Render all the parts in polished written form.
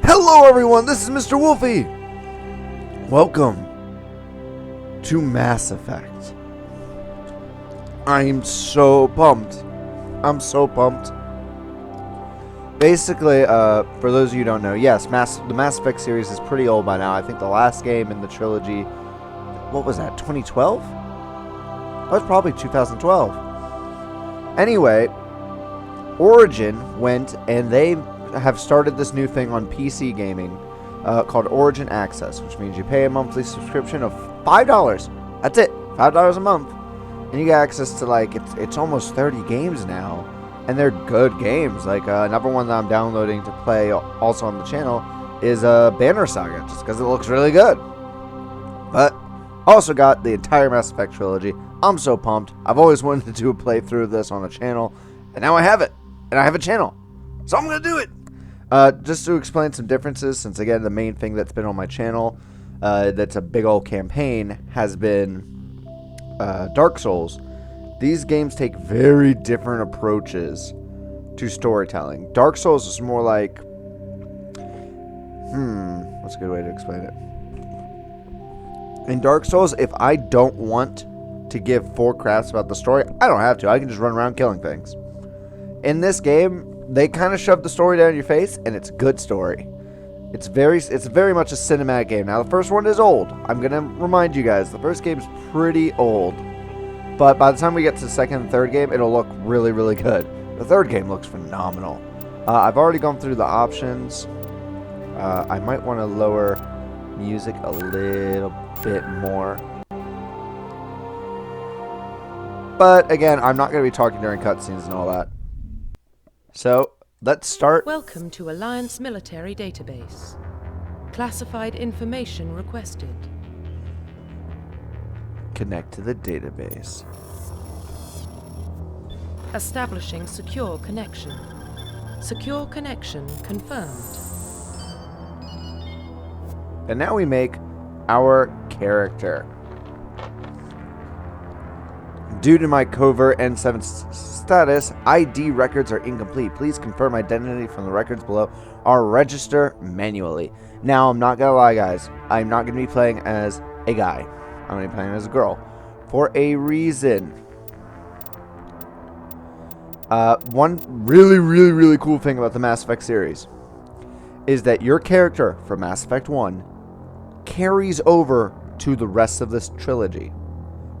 Hello everyone, this is Mr. Wolfie. Welcome to Mass Effect. I'm so pumped. I'm so pumped. Basically, for those of you who don't know, yes, the Mass Effect series is pretty old by now. I think the last game in the trilogy, what was that, 2012? That was probably 2012. Anyway, Origin went and they have started this new thing on PC gaming called Origin Access, which means you pay a monthly subscription of $5. That's it, $5 a month, and you get access to it's almost 30 games now, and they're good games. Like another one that I'm downloading to play also on the channel is Banner Saga, just because it looks really good. But also got the entire Mass Effect trilogy. I'm so pumped. I've always wanted to do a playthrough of this on a channel, and now I have it, and I have a channel, so I'm gonna do it. Just to explain some differences, since again the main thing that's been on my channel, that's a big old campaign, has been Dark Souls. These games take very different approaches to storytelling. Dark Souls is more like, what's a good way to explain it? In Dark Souls, if I don't want to give 4 craps about the story, I don't have to. I can just run around killing things. In this game, they kind of shove the story down your face, and it's a good story. It's very much a cinematic game. Now, the first one is old. I'm going to remind you guys, the first game's pretty old. But by the time we get to the second and third game, it'll look really, really good. The third game looks phenomenal. I've already gone through the options. I might want to lower music a little bit more. But, again, I'm not going to be talking during cutscenes and all that. So, let's start. Welcome to Alliance Military Database. Classified information requested. Connect to the database. Establishing secure connection. Secure connection confirmed. And now we make our character. Due to my covert N7 status, ID records are incomplete. Please confirm identity from the records below or register manually. Now, I'm not gonna lie, guys. I'm not gonna be playing as a guy. I'm gonna be playing as a girl. For a reason. One really cool thing about the Mass Effect series is that your character from Mass Effect 1 carries over to the rest of this trilogy.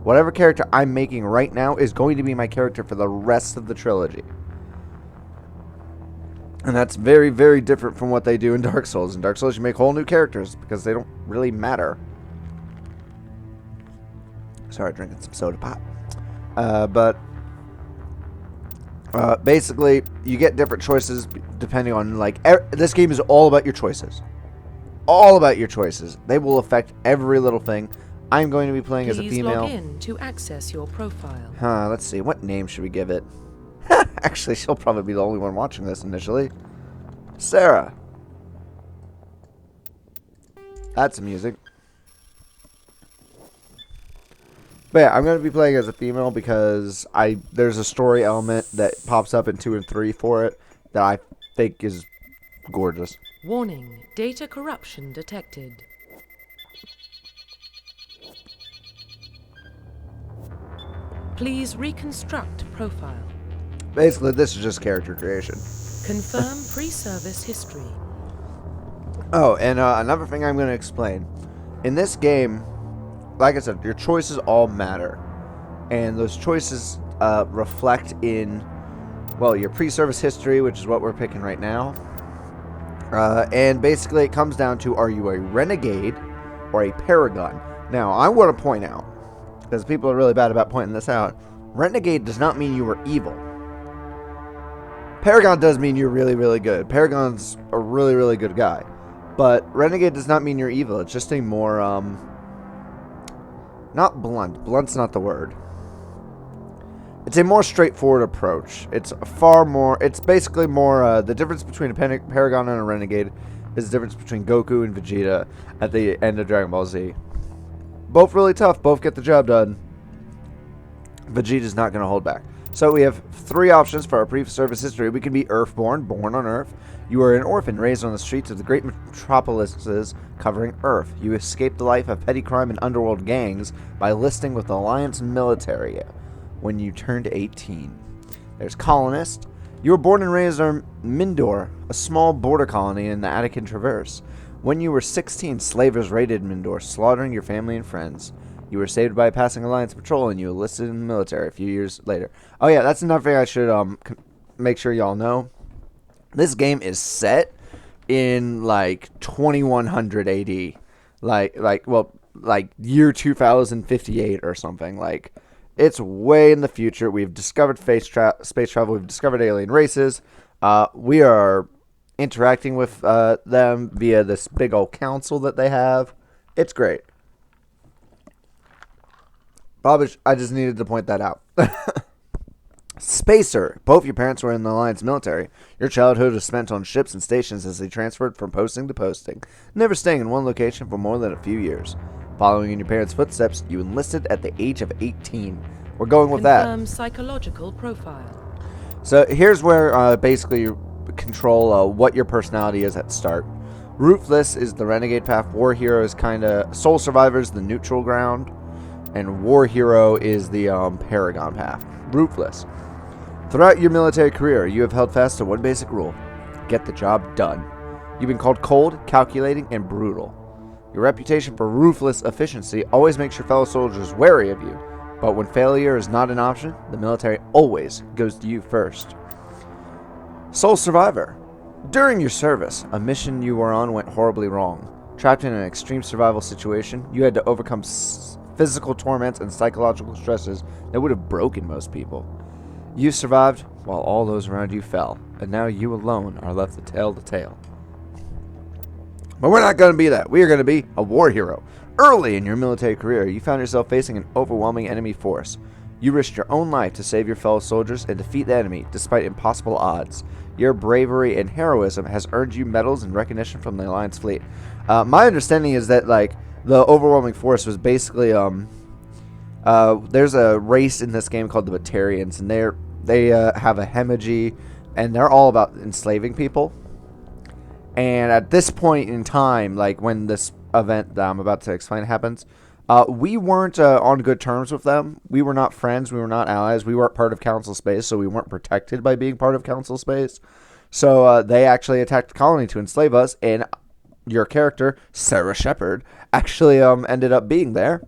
Whatever character I'm making right now is going to be my character for the rest of the trilogy. And that's very different from what they do in Dark Souls. In Dark Souls, you make whole new characters because they don't really matter. Sorry, drinking some soda pop. Basically, you get different choices depending on, this game is all about your choices. All about your choices. They will affect every little thing. I'm going to be playing as a female. Please log in to access your profile. Let's see. What name should we give it? Actually, she'll probably be the only one watching this initially. Sarah. That's some music. But yeah, I'm going to be playing as a female because there's a story element that pops up in 2 and 3 for it that I think is gorgeous. Warning, data corruption detected. Please reconstruct profile. Basically, this is just character creation. Confirm pre-service history. Oh, and another thing I'm going to explain. In this game, like I said, your choices all matter. And those choices reflect in, well, your pre-service history, which is what we're picking right now. And basically, it comes down to, are you a renegade or a paragon? Now, I want to point out, because people are really bad about pointing this out, renegade does not mean you were evil. Paragon does mean you're really good. Paragon's a really good guy. But renegade does not mean you're evil. It's just a more, not blunt. Blunt's not the word. It's a more straightforward approach. It's basically more, the difference between a paragon and a renegade is the difference between Goku and Vegeta at the end of Dragon Ball Z. Both really tough. Both get the job done. Vegeta's not going to hold back. So we have 3 options for our pre-service history. We can be Earthborn, born on Earth. You were an orphan raised on the streets of the great metropolises covering Earth. You escaped the life of petty crime and underworld gangs by enlisting with the Alliance military when you turned 18. There's Colonist. You were born and raised on Mindor, a small border colony in the Attican Traverse. When you were 16, slavers raided Mindor, slaughtering your family and friends. You were saved by a passing Alliance patrol, and you enlisted in the military a few years later. Oh yeah, that's another thing I should make sure y'all know. This game is set in like 2100 AD, like year 2058 or something. Like, it's way in the future. We've discovered space travel. We've discovered alien races. We are interacting with them via this big old council that they have. It's great. Probably, I just needed to point that out. Spacer. Both your parents were in the Alliance military. Your childhood was spent on ships and stations as they transferred from posting to posting, never staying in one location for more than a few years. Following in your parents' footsteps, you enlisted at the age of 18. We're going with that. Confirm psychological profile. So here's where basically you control what your personality is at start. Ruthless is the renegade path. War hero is kind of soul survivor is the neutral ground, and war hero is the paragon path. Ruthless. Throughout your military career, you have held fast to one basic rule: get the job done. You've been called cold, calculating, and brutal. Your reputation for ruthless efficiency always makes your fellow soldiers wary of you, but when failure is not an option, the military always goes to you first. Soul survivor. During your service, a mission you were on went horribly wrong. Trapped in an extreme survival situation, you had to overcome physical torments and psychological stresses that would have broken most people. You survived while all those around you fell, and now you alone are left to tell the tale. But we're not going to be that. We are going to be a war hero. Early in your military career, you found yourself facing an overwhelming enemy force. You risked your own life to save your fellow soldiers and defeat the enemy despite impossible odds. Your bravery and heroism has earned you medals and recognition from the Alliance fleet. My understanding is that, like, the overwhelming force was basically there's a race in this game called the Batarians, and they have a hemorrhage, and they're all about enslaving people. And at this point in time, like when this event that I'm about to explain happens, we weren't on good terms with them. We were not friends. We were not allies. We weren't part of Council Space, so we weren't protected by being part of Council Space. So they actually attacked the colony to enslave us, and your character, Sarah Shepard, actually ended up being there.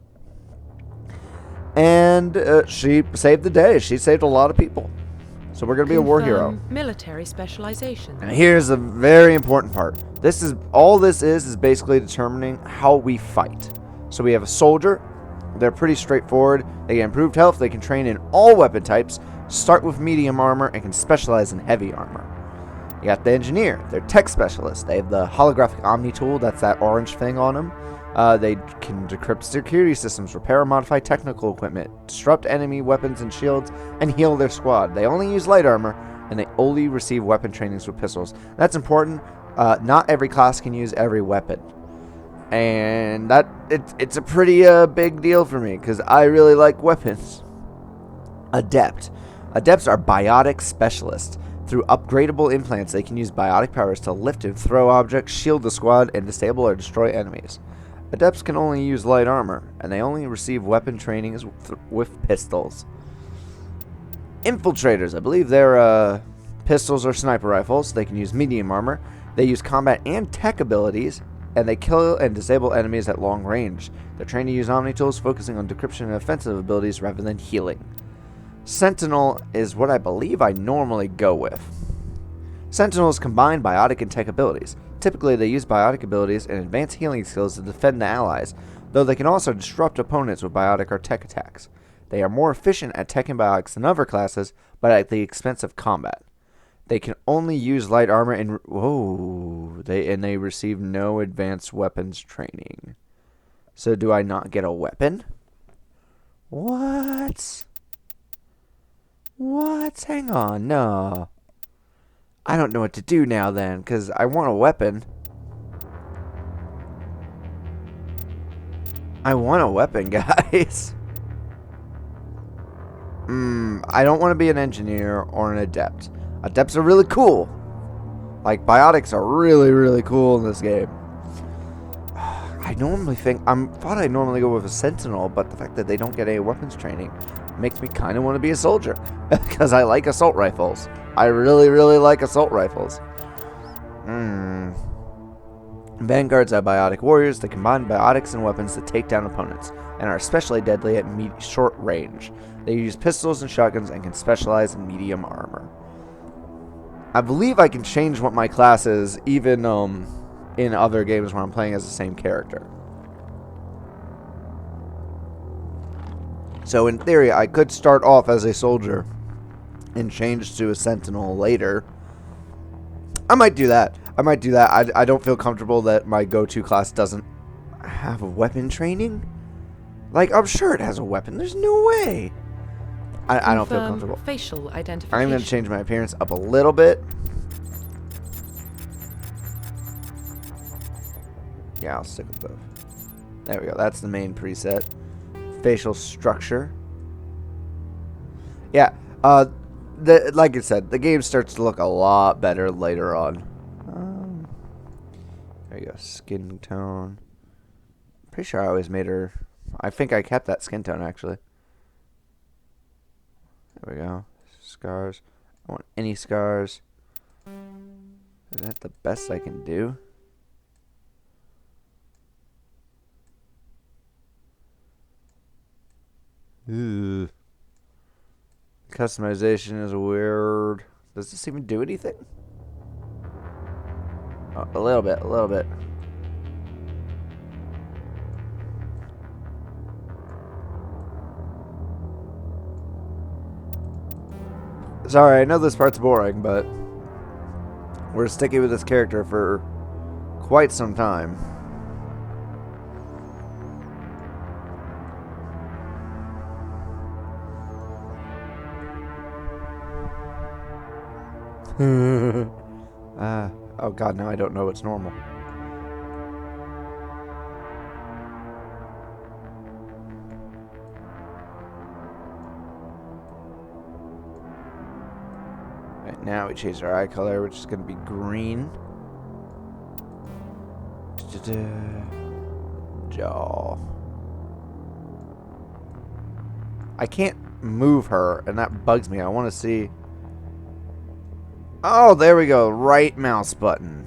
And she saved the day. She saved a lot of people. So we're going to be a war hero. Military specialization. And here's a very important part. This is basically determining how we fight. So we have a soldier. They're pretty straightforward. They get improved health. They can train in all weapon types, start with medium armor, and can specialize in heavy armor. You got the engineer. They're tech specialists. They have the holographic Omni tool. That's that orange thing on them. They can decrypt security systems, repair or modify technical equipment, disrupt enemy weapons and shields, and heal their squad. They only use light armor, and they only receive weapon trainings with pistols. That's important. Not every class can use every weapon. And it's a pretty big deal for me, because I really like weapons. Adept. Adepts are biotic specialists. Through upgradable implants, they can use biotic powers to lift and throw objects, shield the squad, and disable or destroy enemies. Adepts can only use light armor, and they only receive weapon training with pistols. Infiltrators, I believe they're pistols or sniper rifles. They can use medium armor. They use combat and tech abilities, and they kill and disable enemies at long range. They're trained to use Omni tools, focusing on decryption and offensive abilities rather than healing. Sentinel is what I believe I normally go with. Sentinels combine biotic and tech abilities. Typically, they use biotic abilities and advanced healing skills to defend the allies, though they can also disrupt opponents with biotic or tech attacks. They are more efficient at tech and biotics than other classes, but at the expense of combat. They can only use light armor and they receive no advanced weapons training. So do I not get a weapon? What? Hang on, no. I don't know what to do now then, because I want a weapon. I want a weapon, guys. I don't want to be an engineer or an adept. Adepts are really cool. Like, biotics are really, really cool in this game. I normally thought I'd normally go with a sentinel, but the fact that they don't get any weapons training makes me kind of want to be a soldier. Because I like assault rifles. I really, really like assault rifles. Vanguards are biotic warriors that combine biotics and weapons to take down opponents, and are especially deadly at short range. They use pistols and shotguns and can specialize in medium armor. I believe I can change what my class is, even in other games where I'm playing as the same character. So in theory, I could start off as a soldier and change to a sentinel later. I might do that. I don't feel comfortable that my go-to class doesn't have a weapon training. Like, I'm sure it has a weapon. There's no way. I don't feel comfortable. Facial identification. I'm going to change my appearance up a little bit. Yeah, I'll stick with both. There we go. That's the main preset. Facial structure. Yeah. Like I said, the game starts to look a lot better later on. There you go. Skin tone. Pretty sure I always made her... I think I kept that skin tone, actually. There we go. Scars. I want any scars. Is that the best I can do? Ooh. Customization is weird. Does this even do anything? Oh, a little bit, a little bit. Sorry, I know this part's boring, but we're sticking with this character for quite some time. Oh god, now I don't know what's normal. Right, now we change our eye color, which is going to be green. Jaw. I can't move her, and that bugs me. I want to see... Oh, there we go. Right mouse button.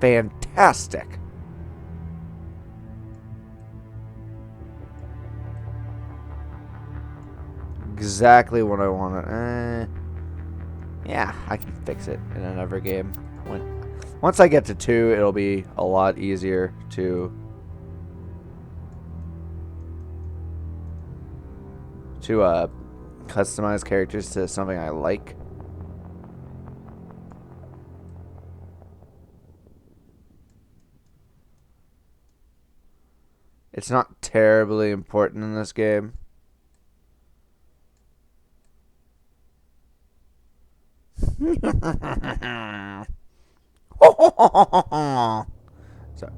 Fantastic. Exactly what I wanted. Yeah, I can fix it in another game. Once I get to 2, it'll be a lot easier to customize characters to something I like. It's not terribly important in this game.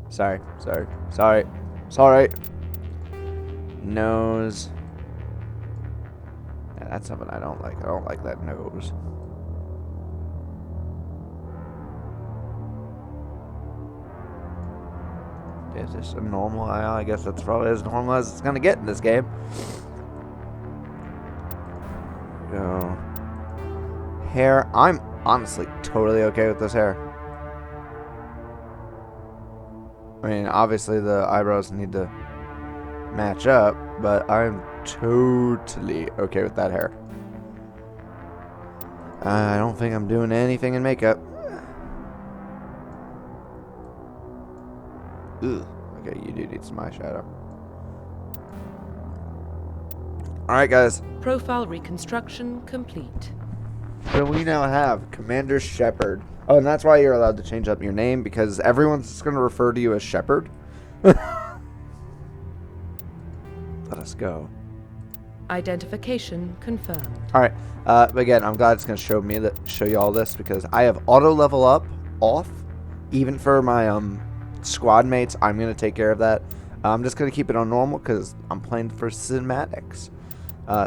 Sorry. Nose. Yeah, that's something I don't like. I don't like that nose. Is this a normal eye? I guess that's probably as normal as it's gonna get in this game. Go. Hair. I'm honestly totally okay with this hair. I mean, obviously the eyebrows need to match up, but I'm totally okay with that hair. I don't think I'm doing anything in makeup. Ugh. Okay, you do need some eyeshadow. Alright, guys. Profile reconstruction complete. So we now have Commander Shepard. Oh, and that's why you're allowed to change up your name, because everyone's just going to refer to you as Shepard. Let us go. Identification confirmed. Alright, again, I'm glad it's going to show you all this, because I have auto level up off, even for my squad mates. I'm going to take care of that. I'm just going to keep it on normal because I'm playing for cinematics.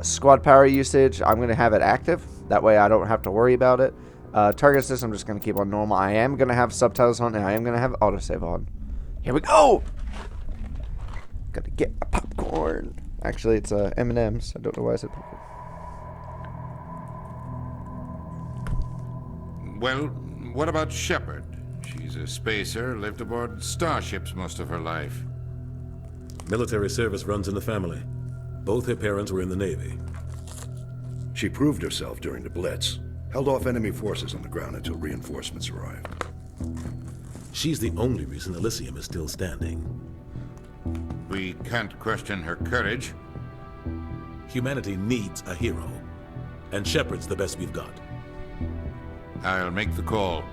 Squad power usage, I'm going to have it active. That way I don't have to worry about it. Target assist, I'm just going to keep on normal. I am going to have subtitles on, and I am going to have autosave on. Here we go! Gotta get a popcorn. Actually, it's M&M's. I don't know why I said popcorn. Well, what about Shepard? She's a spacer, lived aboard starships most of her life. Military service runs in the family. Both her parents were in the Navy. She proved herself during the Blitz. Held off enemy forces on the ground until reinforcements arrived. She's the only reason Elysium is still standing. We can't question her courage. Humanity needs a hero. And Shepard's the best we've got. I'll make the call.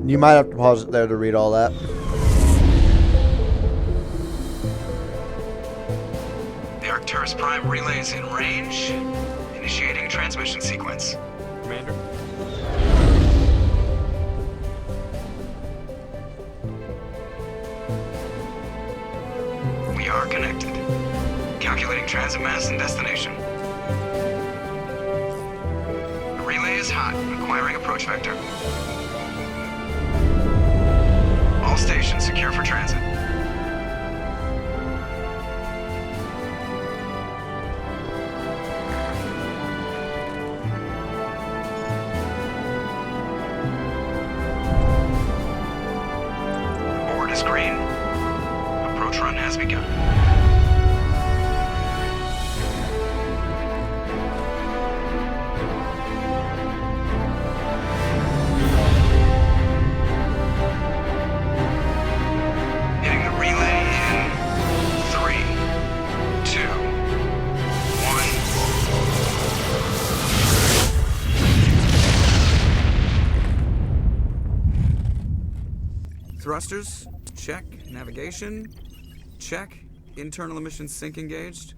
You might have to pause it there to read all that. The Arcturus Prime relay is in range. Initiating transmission sequence. Commander? We are connected. Calculating transit mass and destination. The relay is hot, acquiring approach vector. All stations secure for transit. Board is green. Approach run has begun. Hitting the relay in 3, 2, 1. Thrusters, check. Navigation, check. Internal emissions sync engaged.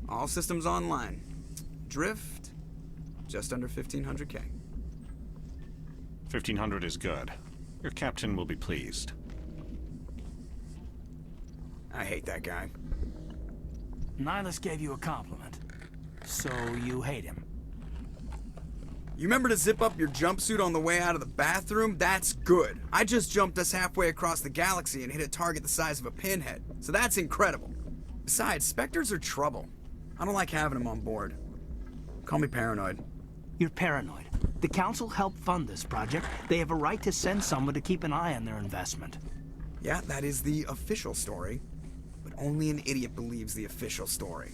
All systems online. Drift, just under 1500K. 1500 is good. Your captain will be pleased. I hate that guy. Nihilus gave you a compliment. So you hate him. You remember to zip up your jumpsuit on the way out of the bathroom? That's good. I just jumped us halfway across the galaxy and hit a target the size of a pinhead. So that's incredible. Besides, Spectres are trouble. I don't like having them on board. Call me paranoid. You're paranoid. The Council helped fund this project. They have a right to send someone to keep an eye on their investment. Yeah, that is the official story. But only an idiot believes the official story.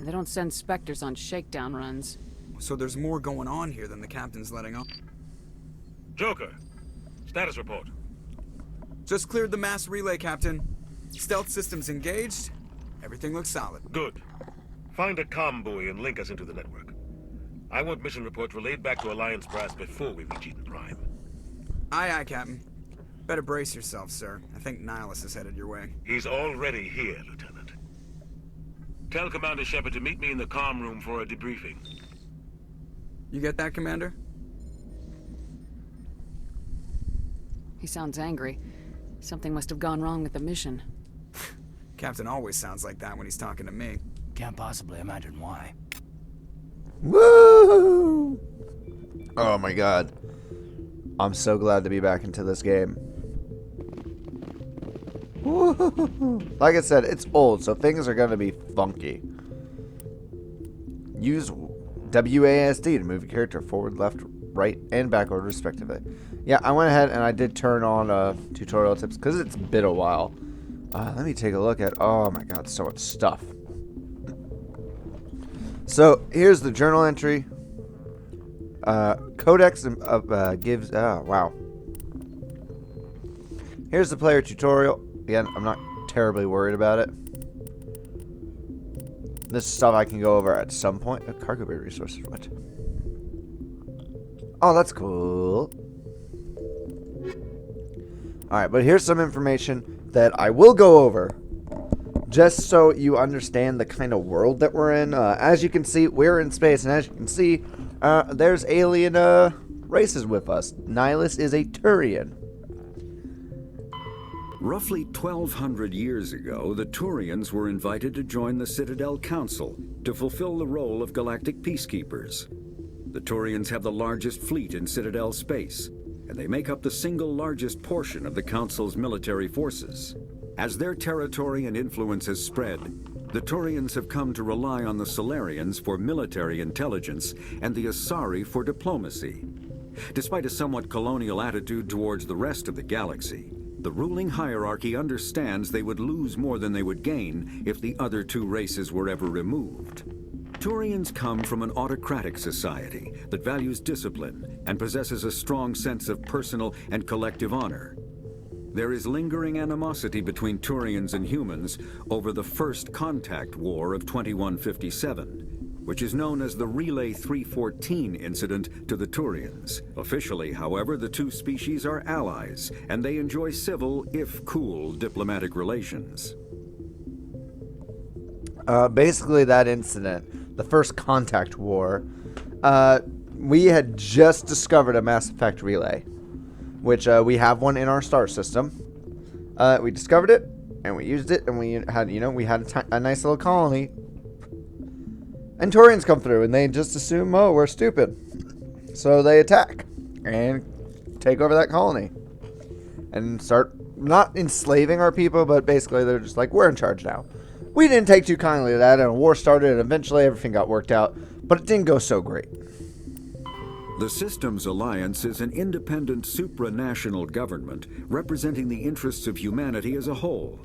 They don't send Spectres on shakedown runs. So there's more going on here than the captain's letting on. Joker, status report. Just cleared the mass relay, Captain. Stealth systems engaged. Everything looks solid. Good. Find a comm buoy and link us into the network. I want mission reports relayed back to Alliance brass before we reach Eden Prime. Aye, aye, Captain. Better brace yourself, sir. I think Nihilus is headed your way. He's already here, Lieutenant. Tell Commander Shepard to meet me in the comm room for a debriefing. You get that, Commander? He sounds angry. Something must have gone wrong with the mission. Captain always sounds like that when he's talking to me. Can't possibly imagine why. Woo! Oh my god. I'm so glad to be back into this game. Woo! Like I said, it's old, so things are going to be funky. Use WASD to move your character forward, left, right, and backward, respectively. Yeah, I went ahead and I did turn on tutorial tips because it's been a while. Let me take a look at... Oh my god, so much stuff. So, here's the journal entry. Codex gives... wow. Here's the player tutorial. Again, I'm not terribly worried about it. This is stuff I can go over at some point. Cargo bay resources, what? Oh, that's cool. Alright, but here's some information that I will go over, just so you understand the kind of world that we're in. As you can see, we're in space, and as you can see, there's alien races with us. Nihilus is a Turian. Roughly 1,200 years ago, the Turians were invited to join the Citadel Council to fulfill the role of galactic peacekeepers. The Turians have the largest fleet in Citadel space, and they make up the single largest portion of the Council's military forces. As their territory and influence has spread, the Turians have come to rely on the Solarians for military intelligence and the Asari for diplomacy. Despite a somewhat colonial attitude towards the rest of the galaxy, the ruling hierarchy understands they would lose more than they would gain if the other two races were ever removed. Turians come from an autocratic society that values discipline and possesses a strong sense of personal and collective honor. There is lingering animosity between Turians and humans over the First Contact War of 2157, which is known as the Relay 314 incident to the Turians. Officially, however, the two species are allies, and they enjoy civil, if cool, diplomatic relations. Basically, that incident, the First Contact War, we had just discovered a Mass Effect relay, which we have one in our star system. We discovered it, and we used it, and we had, a nice little colony. And Turians come through, and they just assume, oh, we're stupid. So they attack and take over that colony and start not enslaving our people, but basically they're just like, we're in charge now. We didn't take too kindly to that, and a war started, and eventually everything got worked out, but it didn't go so great. The Systems Alliance is an independent supranational government representing the interests of humanity as a whole.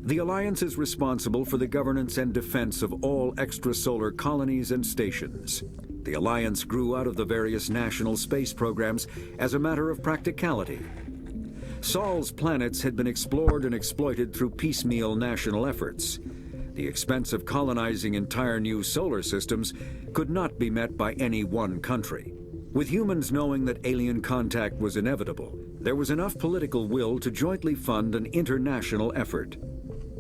The Alliance is responsible for the governance and defense of all extrasolar colonies and stations. The Alliance grew out of the various national space programs as a matter of practicality. Sol's planets had been explored and exploited through piecemeal national efforts. The expense of colonizing entire new solar systems could not be met by any one country. With humans knowing that alien contact was inevitable, there was enough political will to jointly fund an international effort.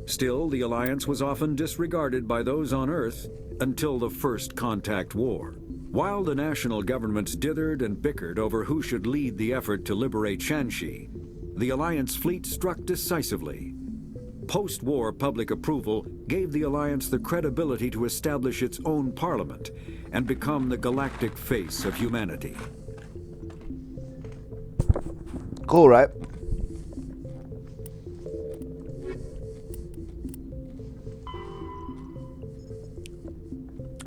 Still, the Alliance was often disregarded by those on Earth until the First Contact War. While the national governments dithered and bickered over who should lead the effort to liberate Shanxi, the Alliance fleet struck decisively. Post-war public approval gave the Alliance the credibility to establish its own parliament and become the galactic face of humanity. Cool, right?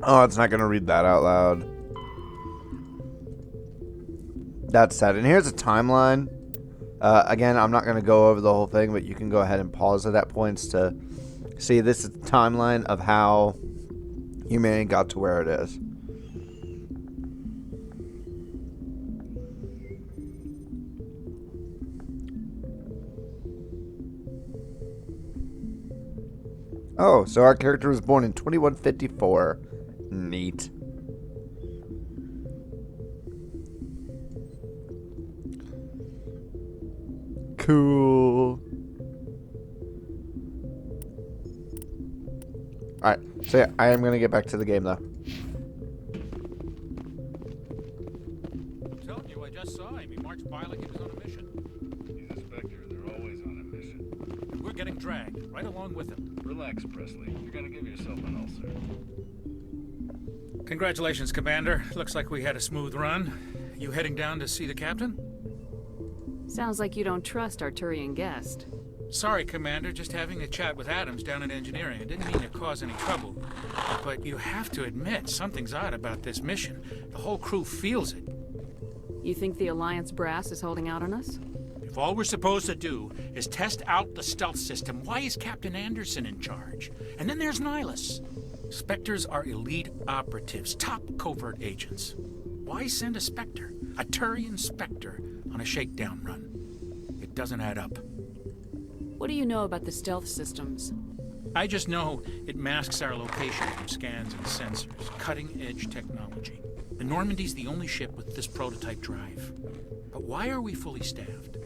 Oh, it's not going to read that out loud. That's sad. And here's a timeline. Again, I'm not going to go over the whole thing, but you can go ahead and pause it at points to see this is the timeline of how humanity got to where it is. Oh, so our character was born in 2154. Neat. Cool. Alright, so yeah, I am going to get back to the game though. I'm telling you, I just saw him. He marched by like he was on a mission. He's a Spectre. They're always on a mission. And we're getting dragged, right along with him. Relax, Presley. You're gonna give yourself an ulcer. Congratulations, Commander. Looks like we had a smooth run. You heading down to see the captain? Sounds like you don't trust our Turian guest. Sorry, Commander. Just having a chat with Adams down in engineering. I didn't mean to cause any trouble. But you have to admit, something's odd about this mission. The whole crew feels it. You think the Alliance brass is holding out on us? If all we're supposed to do is test out the stealth system, why is Captain Anderson in charge? And then there's Nihilus. Spectres are elite operatives, top covert agents. Why send a Spectre, a Turian Spectre, on a shakedown run? It doesn't add up. What do you know about the stealth systems? I just know it masks our location from scans and sensors. Cutting-edge technology. The Normandy's the only ship with this prototype drive. But why are we fully staffed?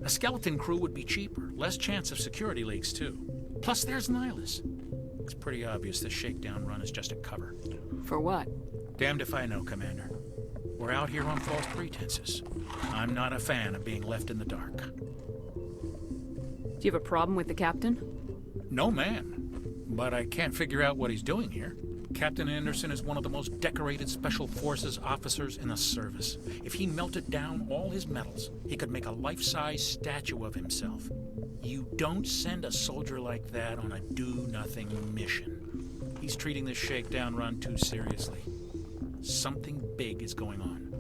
A skeleton crew would be cheaper, less chance of security leaks too. Plus there's Nihilus. It's pretty obvious this shakedown run is just a cover. For what? Damned if I know, Commander. We're out here on false pretenses. I'm not a fan of being left in the dark. Do you have a problem with the captain? No, ma'am. But I can't figure out what he's doing here. Captain Anderson is one of the most decorated Special Forces officers in the service. If he melted down all his medals, he could make a life-size statue of himself. You don't send a soldier like that on a do-nothing mission. He's treating this shakedown run too seriously. Something big is going on.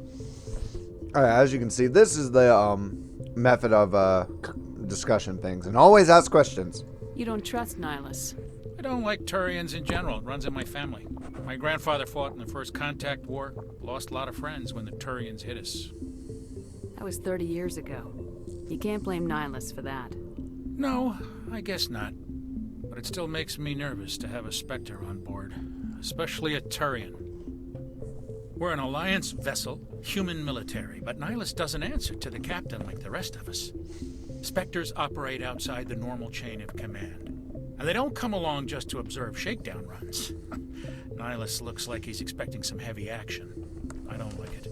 Alright, as you can see, this is the method of discussion things. And always ask questions. You don't trust Nihilus. I don't like Turians in general. It runs in my family. My grandfather fought in the First Contact War. Lost a lot of friends when the Turians hit us. That was 30 years ago. You can't blame Nihilus for that. No, I guess not. But it still makes me nervous to have a Spectre on board. Especially a Turian. We're an Alliance vessel, human military, but Nihilus doesn't answer to the captain like the rest of us. Spectres operate outside the normal chain of command. And they don't come along just to observe shakedown runs. Nihilus looks like he's expecting some heavy action. I don't like it.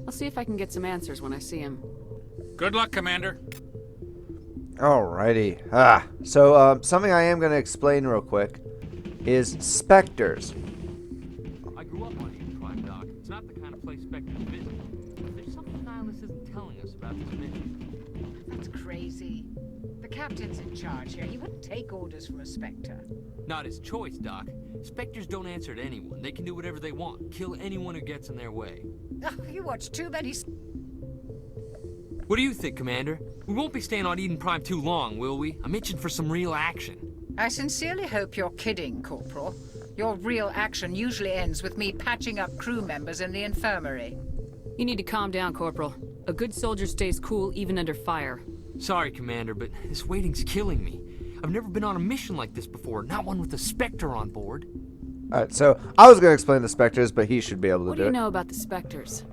I'll see if I can get some answers when I see him. Good luck, Commander. Alrighty. So something I am going to explain real quick is Spectres. I grew up on Eden Prime, Doc. It's not the kind of place Spectres visit. But there's something Nihilus isn't telling us about this mission. That's crazy. The captain's in charge here. He wouldn't take orders from a Spectre. Not his choice, Doc. Spectres don't answer to anyone. They can do whatever they want. Kill anyone who gets in their way. Oh, you watch too many... What do you think, Commander? We won't be staying on Eden Prime too long, will we? I'm itching for some real action. I sincerely hope you're kidding, Corporal. Your real action usually ends with me patching up crew members in the infirmary. You need to calm down, Corporal. A good soldier stays cool even under fire. Sorry, Commander, but this waiting's killing me. I've never been on a mission like this before, not one with a Spectre on board. Alright, so I was going to explain the Spectres, but he should be able to do it. What do you know about the Spectres?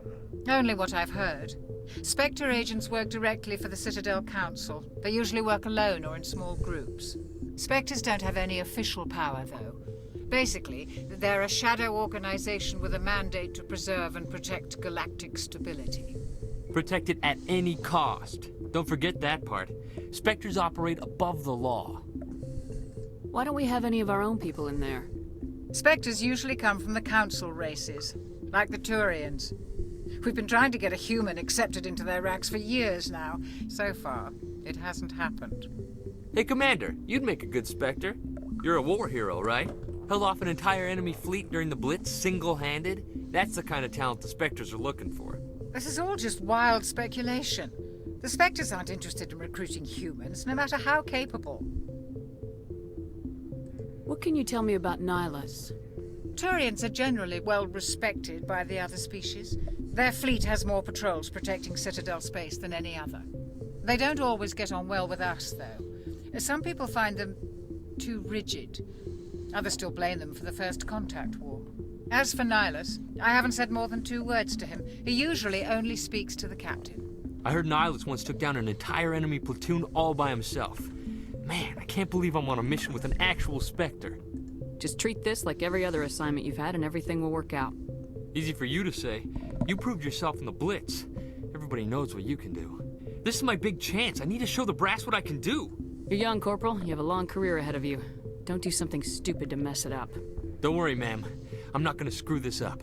Only what I've heard. Spectre agents work directly for the Citadel Council. They usually work alone or in small groups. Spectres don't have any official power, though. Basically, they're a shadow organization with a mandate to preserve and protect galactic stability. Protect it at any cost. Don't forget that part. Spectres operate above the law. Why don't we have any of our own people in there? Spectres usually come from the Council races, like the Turians. We've been trying to get a human accepted into their ranks for years now. So far, it hasn't happened. Hey, Commander, you'd make a good Spectre. You're a war hero, right? Held off an entire enemy fleet during the Blitz single-handed? That's the kind of talent the Spectres are looking for. This is all just wild speculation. The Spectres aren't interested in recruiting humans, no matter how capable. What can you tell me about Nihilus? Turians are generally well respected by the other species. Their fleet has more patrols protecting Citadel space than any other. They don't always get on well with us, though. Some people find them too rigid. Others still blame them for the First Contact War. As for Nihilus, I haven't said more than 2 words to him. He usually only speaks to the captain. I heard Nihilus once took down an entire enemy platoon all by himself. Man, I can't believe I'm on a mission with an actual Spectre. Just treat this like every other assignment you've had and everything will work out. Easy for you to say. You proved yourself in the Blitz. Everybody knows what you can do. This is my big chance. I need to show the brass what I can do. You're young, Corporal. You have a long career ahead of you. Don't do something stupid to mess it up. Don't worry, ma'am. I'm not gonna screw this up.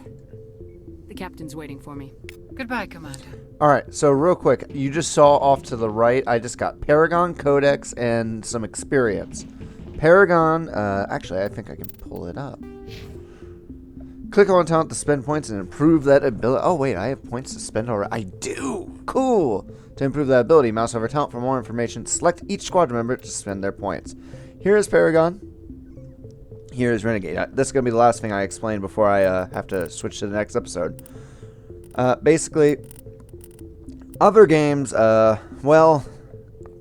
The captain's waiting for me. Goodbye, Commander. Alright, so real quick, you just saw off to the right, I just got Paragon, Codex, and some experience. Paragon, actually, I think I can pull it up. Click on talent to spend points and improve that ability. Oh, wait, I have points to spend already. I do! Cool! To improve that ability, mouse over talent for more information. Select each squad member to spend their points. Here is Paragon. Here is Renegade. This is going to be the last thing I explain before I have to switch to the next episode. Basically, other games, well,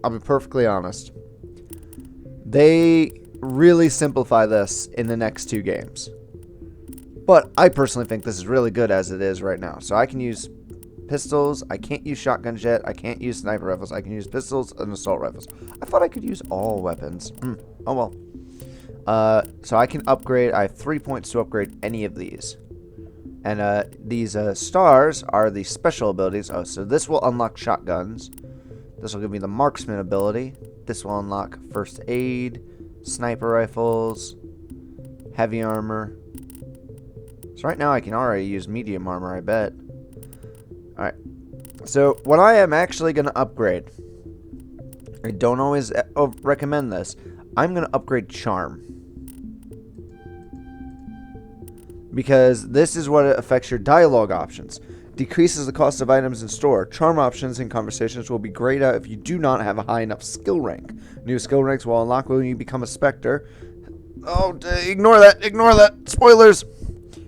I'll be perfectly honest. They really simplify this in the next 2 games. But I personally think this is really good as it is right now. So I can use pistols. I can't use shotguns yet. I can't use sniper rifles. I can use pistols and assault rifles. I thought I could use all weapons. Oh well. So I can upgrade. I have 3 points to upgrade any of these. And these stars are the special abilities. Oh, so this will unlock shotguns. This will give me the marksman ability. This will unlock first aid, sniper rifles, heavy armor. So right now I can already use medium armor, I bet. Alright. So what I am actually going to upgrade, I don't always recommend this, I'm going to upgrade charm. Because this is what affects your dialogue options. Decreases the cost of items in store. Charm options in conversations will be grayed out if you do not have a high enough skill rank. New skill ranks will unlock when you become a Spectre. Oh, ignore that. Ignore that. Spoilers.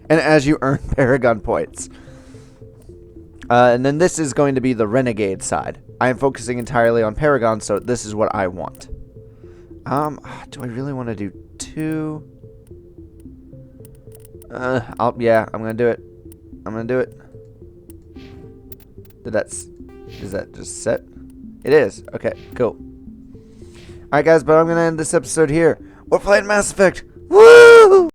And as you earn Paragon points. And then this is going to be the Renegade side. I am focusing entirely on Paragon, so this is what I want. Do I really want to do 2? Yeah, I'm gonna do it. I'm gonna do it. Is that just set? It is. Okay, cool. Alright guys, but I'm gonna end this episode here. We're playing Mass Effect. Woo!